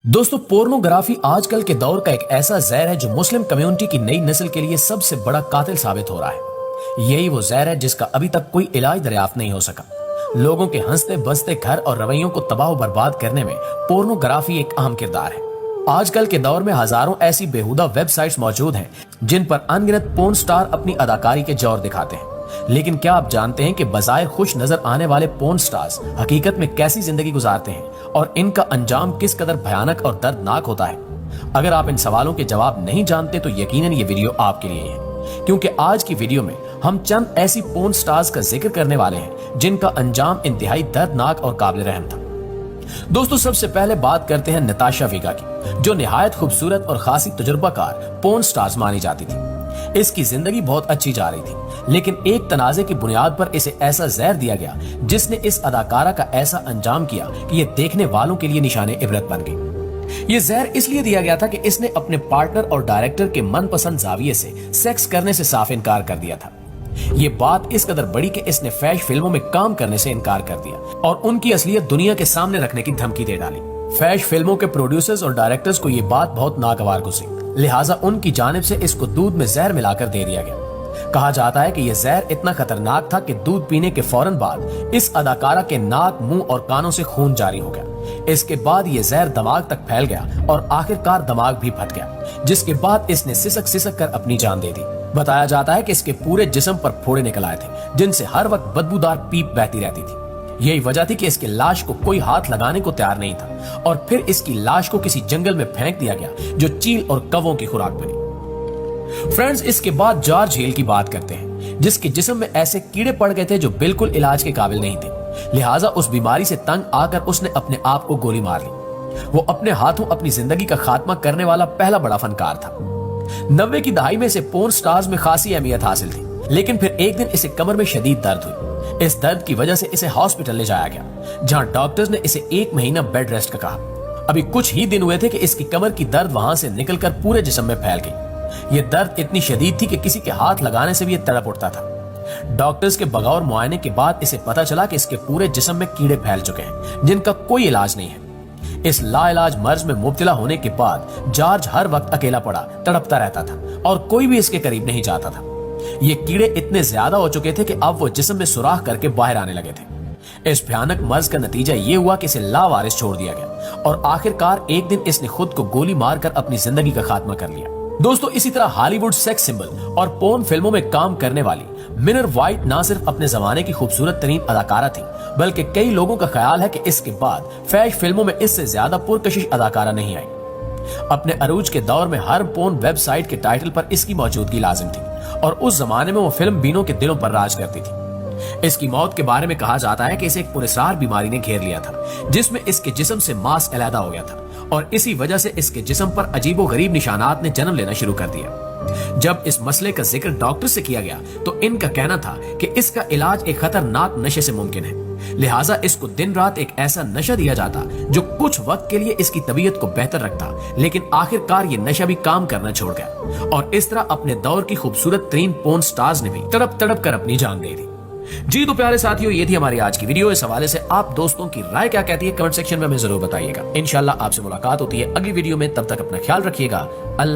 दोस्तों, पोर्नोग्राफी आजकल के दौर का एक ऐसा जहर है जो मुस्लिम कम्युनिटी की नई नस्ल के लिए सबसे बड़ा कातिल साबित हो रहा है। यही वो जहर है जिसका अभी तक कोई इलाज दरियाफ्त नहीं हो सका। लोगों के हंसते बसते घर और रवैयों को तबाह और बर्बाद करने में पोर्नोग्राफी एक अहम किरदार है। आजकल के दौर में हजारों ऐसी बेहुदा वेबसाइट्स मौजूद हैं जिन पर अनगिनत पोर्न स्टार अपनी अदाकारी के जौहर दिखाते हैं। लेकिन क्या आप जानते हैं कि बजाय खुश नजर आने वाले पोर्न स्टार्स हकीकत में कैसी जिंदगी गुजारते हैं और इनका अंजाम किस कदर भयानक और दर्दनाक होता है? अगर आप इन सवालों के जवाब नहीं जानते तो यकीनन ये वीडियो आपके लिए है, क्योंकि आज की वीडियो में हम चंद ऐसी पोर्न स्टार्स का जिक्र करने वाले हैं जिनका अंजाम इंतहाई दर्दनाक और काबिल रहम था। दोस्तों, सबसे पहले बात करते हैं नताशा विगा की, जो निहायत खूबसूरत और खासी तजुर्बाकार पोर्न स्टार्स मानी जाती थी। इसकी जिंदगी बहुत अच्छी जा रही थी, लेकिन एक तनाजे की बुनियाद पर इसे ऐसा जहर दिया गया जिसने इस अदाकारा का ऐसा अंजाम किया कि ये देखने वालों के लिए निशाने इबरत बन गई। ये जहर इसलिए दिया गया था कि इसने अपने पार्टनर और डायरेक्टर के मनपसंद जाविये से सेक्स करने से साफ इनकार कर दिया था। ये बात इस कदर बड़ी कि इसने फैश फिल्मों में काम करने से इनकार कर दिया और उनकी असलियत दुनिया के सामने रखने की धमकी दे डाली। फैश फिल्मों के प्रोड्यूसर्स और डायरेक्टर्स को ये बात बहुत नागवार गुजरी, लिहाजा उनकी जानिब से इसको दूध में जहर मिलाकर दे दिया गया। कहा जाता है कि यह जहर इतना खतरनाक था कि दूध पीने के फौरन बाद इस अदाकारा के नाक, मुंह और कानों से खून जारी हो गया। इसके बाद यह जहर दिमाग तक फैल गया और आखिरकार दिमाग भी फट गया, जिसके बाद इसने सिसक सिसक कर अपनी जान दे दी। बताया जाता है कि इसके पूरे जिस्म पर फोड़े निकल आए थे, जिनसे हर वक्त बदबूदार पीप बहती रहती थी। यही वजह थी कि इसकी लाश को कोई हाथ लगाने को तैयार नहीं था और फिर इसकी लाश को किसी जंगल में फेंक दिया गया जो चील और कौवों की खुराक बनी। फ्रेंड्स, इसके बाद जॉर्ज हिल की बात करते हैं, जिसके जिस्म में ऐसे कीड़े पड़ गए थे जो बिल्कुल इलाज के काबिल नहीं थे। लिहाजा उस बीमारी से तंग आकर उसने अपने आप को गोली मार ली। वो अपने हाथों अपनी जिंदगी का खात्मा करने वाला पहला बड़ा फनकार था। 90 की दहाई में इसे पोर्न स्टार्स में खासी अहमियत हासिल थी, लेकिन फिर एक दिन इसे कमर में शदीद दर्द हुई। इस दर्द की वजह से इसे हॉस्पिटल ले जाया गया, जहां डॉक्टर्स ने इसे 1 महीना बेड रेस्ट का कहा। अभी कुछ ही दिन हुए थे कि इसकी कमर की दर्द वहां से निकलकर पूरे जिस्म में फैल गई। ये दर्द इतनी शदीद थी कि किसी के हाथ लगाने से भी ये तड़प उठता था। डॉक्टर्स के बगौर मुआयने के बाद इसे पता चला कि इसके पूरे जिस्म में कीड़े फैल चुके हैं, जिनका कोई इलाज नहीं है। इस लाइलाज मर्ज में मुब्तला होने के बाद जॉर्ज हर वक्त अकेला पड़ा तड़पता रहता था और कोई भी इसके करीब नहीं जाता था। ये कीड़े इतने ज्यादा हो चुके थे कि अब वो जिस्म में सुराख करके बाहर आने लगे थे। इस भयानक मर्ज का नतीजा ये हुआ कि इसे लावारिस छोड़ दिया गया और आखिरकार एक दिन इसने खुद को गोली मारकर अपनी जिंदगी का खात्मा कर लिया। दोस्तों, इसी तरह हॉलीवुड सेक्स सिंबल और पोर्न फिल्मों में काम करने वाली मिनर वाइट ना सिर्फ अपने जमाने की खूबसूरत तरीन अदाकारा थी, बल्कि कई लोगों का ख्याल है कि इसके बाद फैश फिल्मों में इससे ज्यादा पुरकशिश अदाकारा नहीं आई। अपने अरूज के दौर में हर पोर्न वेबसाइट के टाइटल पर इसकी मौजूदगी लाजिम थी और उस जमाने में वो फिल्म बीनों के दिलों पर राज करती थी। इसकी मौत के बारे में कहा जाता है कि इसे एक पुरस्कार बीमारी ने घेर लिया था, जिसमें इसके जिस्म से मांस अलहदा हो गया था और इसी वजह से इसके जिस्म पर अजीबो गरीब निशानात ने जन्म लेना शुरू कर दिया। जब इस मसले का जिक्र डॉक्टर से किया गया तो इनका कहना था कि इसका इलाज एक खतरनाक नशे से मुमकिन है, लिहाजा इसको दिन रात एक ऐसा नशा दिया जाता जो कुछ वक्त के लिए इसकी तबीयत को बेहतर रखता, लेकिन आखिरकार ये नशा भी काम करना छोड़ गया और इस तरह अपने दौर की खूबसूरत तरीन पोर्न स्टार्स ने भी तड़प तड़प कर अपनी जान दे दी। जी तो प्यारे साथियों, ये थी हमारी आज की वीडियो। इस हवाले से आप दोस्तों की राय क्या कहती है कमेंट सेक्शन में हमें जरूर बताइएगा। इंशाल्लाह आपसे मुलाकात होती है अगली वीडियो में, तब तक अपना ख्याल रखिएगा। अल्लाह